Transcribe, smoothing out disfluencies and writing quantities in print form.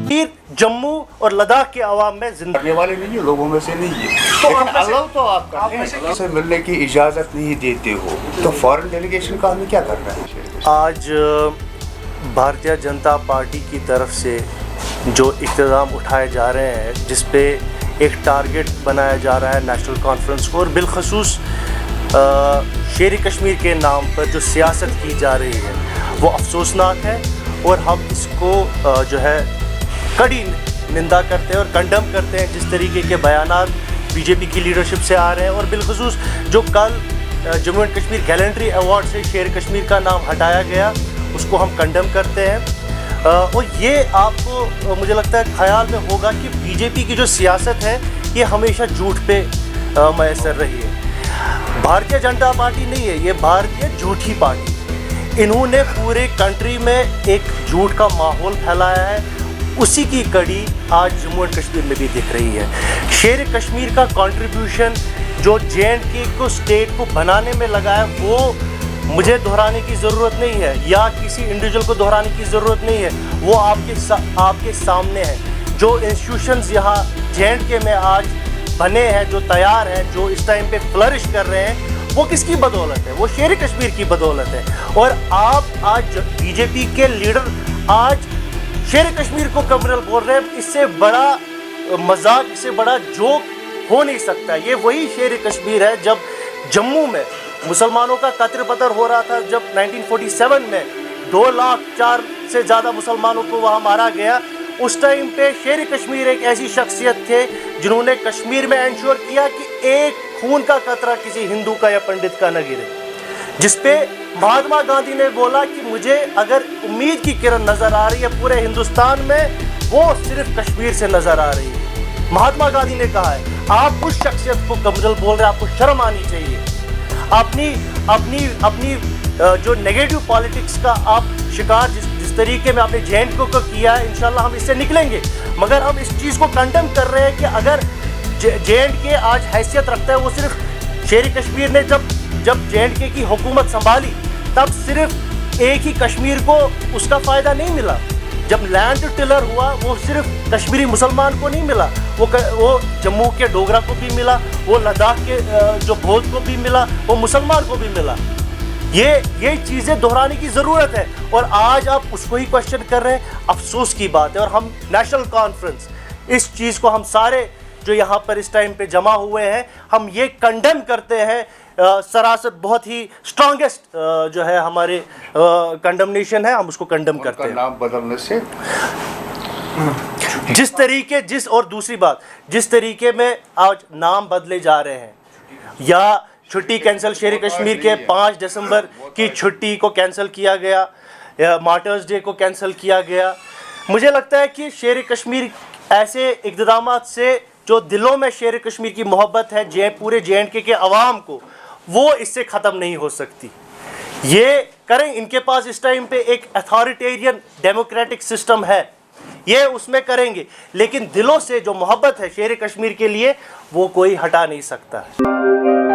पीर जम्मू और लद्दाख के अवाम में जिंदा करने वाले नहीं है, लोगों में से नहीं है, लेकिन अलाउ तो आप करते हैं, से मिलने की इजाज़त नहीं देते हो, तो फॉरेन डेलीगेशन का हमें क्या करना है? आज भारतीय जनता पार्टी की तरफ से जो इक़्तिदाम उठाए जा रहे हैं, जिस पे एक टारगेट बनाया जा रहा है नेशनल कॉन्फ्रेंस को, और बिलखसूस शेर कश्मीर के नाम पर जो सियासत की जा रही है वो अफसोसनाक है, और हम इसको जो है कड़ी निंदा करते हैं और कंडम करते हैं जिस तरीके के बयानात बीजेपी की लीडरशिप से आ रहे हैं। और बिलखसूस जो कल Jammu and Kashmir gallantry award से शेर कश्मीर का नाम हटाया गया, उसको हम कंडम करते हैं। और ये आपको मुझे लगता है ख्याल में होगा कि बीजेपी की जो सियासत है ये हमेशा झूठ पे मैसर रही है। भारतीय जनता पार्टी नहीं है, ये भारतीय झूठी पार्टी। इन्होंने पूरे कंट्री में एक झूठ का माहौल फैलाया है, उसी की कड़ी आज जम्मू एंड कश्मीर में भी दिख रही है। शेर कश्मीर का कंट्रीब्यूशन जो JNK को स्टेट को बनाने में लगा है वो मुझे दोहराने की ज़रूरत नहीं है, या किसी इंडिविजुअल को दोहराने की ज़रूरत नहीं है, वो आपके सामने है। जो इंस्टीट्यूशंस यहाँ JNK में आज बने हैं, जो तैयार हैं, जो इस टाइम पे फ्लरिश कर रहे हैं, वो किसकी बदौलत है? वो शेर कश्मीर की बदौलत है। और आप आज बीजेपी के लीडर आज शेर कश्मीर को क्रिमिनल बोल रहे हैं, इससे बड़ा मजाक, इससे बड़ा जोक हो नहीं सकता। ये वही शेर कश्मीर है जब जम्मू में मुसलमानों का कत्ल पतर हो रहा था, जब 1947 में 2,04,000 से ज़्यादा मुसलमानों को वहाँ मारा गया। उस टाइम पे शेर कश्मीर एक ऐसी शख्सियत थे जिन्होंने कश्मीर में इंश्योर किया कि एक खून का कतरा किसी हिंदू का या पंडित का न गिरे, जिस पे महात्मा गांधी ने बोला कि मुझे अगर उम्मीद की किरण नज़र आ रही है पूरे हिंदुस्तान में, वो सिर्फ कश्मीर से नज़र आ रही है। महात्मा गांधी ने कहा है। आप उस शख्सियत को क्रिमिनल बोल रहे हैं, आपको शर्म आनी चाहिए। अपनी जो नेगेटिव पॉलिटिक्स का आप शिकार जिस तरीके में आपने JNK को किया है, इंशाल्लाह हम इससे निकलेंगे। मगर हम इस चीज़ को कंडेम कर रहे हैं कि अगर JNK आज हैसियत रखता है, वो सिर्फ शेर कश्मीर ने जब JNK की हुकूमत संभाली तब सिर्फ एक ही कश्मीर को उसका फ़ायदा नहीं मिला। जब लैंड टिलर हुआ वो सिर्फ कश्मीरी मुसलमान को नहीं मिला, वो जम्मू के डोगरा को भी मिला, वो लद्दाख के जो बौद्ध को भी मिला, वो मुसलमान को भी मिला। ये चीज़ें दोहराने की ज़रूरत है, और आज आप उसको ही क्वेश्चन कर रहे हैं। अफसोस की बात है। और हम नेशनल कॉन्फ्रेंस इस चीज़ को, हम सारे जो यहाँ पर इस टाइम पे जमा हुए हैं, हम ये कंडेम करते हैं। सरासर बहुत ही स्ट्रॉन्गेस्ट जो है हमारे कंडमनेशन है, हम उसको कंडेम करते हैं। नाम बदलने से और दूसरी बात, जिस तरीके में आज नाम बदले जा रहे हैं, या छुट्टी कैंसिल, शेर कश्मीर के 5 दिसंबर की छुट्टी को कैंसिल किया गया, या मार्टर्स डे को कैंसिल किया गया। मुझे लगता है कि शेर कश्मीर ऐसे इक़्तिदामात से जो दिलों में शेर कश्मीर की मोहब्बत है पूरे JNK के अवाम को, वो इससे ख़त्म नहीं हो सकती। ये करें, इनके पास इस टाइम पे एक अथॉरिटेरियन डेमोक्रेटिक सिस्टम है, ये उसमें करेंगे, लेकिन दिलों से जो मोहब्बत है शेर कश्मीर के लिए वो कोई हटा नहीं सकता है।